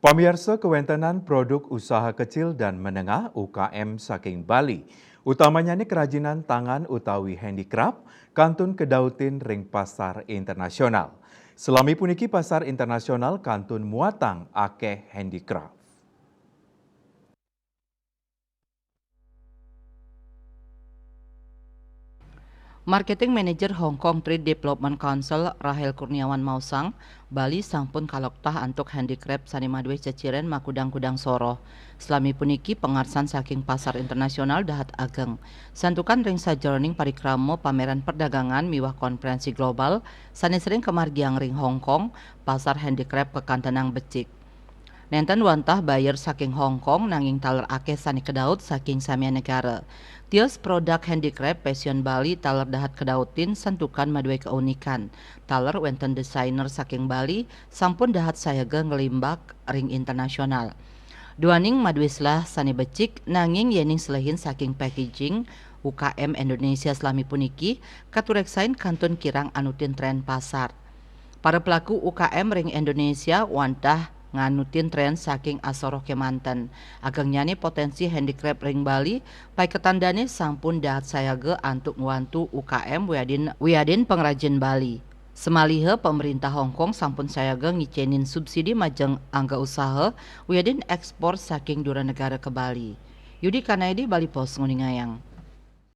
Pamirsa kewentenan produk usaha kecil dan menengah UKM saking Bali. Utamanya ini kerajinan tangan utawi handicraft, kantun kedautin ring pasar internasional. Selami puniki pasar internasional kantun muatang akeh handicraft. Marketing Manager Hong Kong Trade Development Council Rahel Kurniawan Mausang, Bali sampun kaloktah antuk handicraft sanimadwe ceciren makudang-kudang soro. Selami puniki pengarsan saking pasar internasional dahat ageng. Santukan ring sajroning parikramo pameran perdagangan miwah konferensi global, sanesring kemargiang ring Hong Kong, pasar handicraft kekantenang becik. Nenten wantah bayar saking Hong Kong nanging taler akeh sani kedaut saking samia negara. Tios produk handicraft passion Bali taler dahat kedautin sentukan madue keunikan. Taler wenten desainer saking Bali sampun dahat sayaga ngelimbak ring internasional. Duaning madwislah sani becik nanging yening selehin saking packaging UKM Indonesia selami puniki katureksain kantun kirang anutin tren pasar. Para pelaku UKM ring Indonesia wantah nganutin tren saking asoro kemanten. Ageng nyani potensi handicraft ring Bali, pai ketandane sampun dahat sayaga antuk ngwantu UKM wiadin pengrajin Bali. Semalihe pemerintah Hong Kong sampun sayaga ngicenin subsidi majeng angga usaha wiadin ekspor saking dura negara ke Bali. Yudi Kanaidi Bali Pos Nguningayang.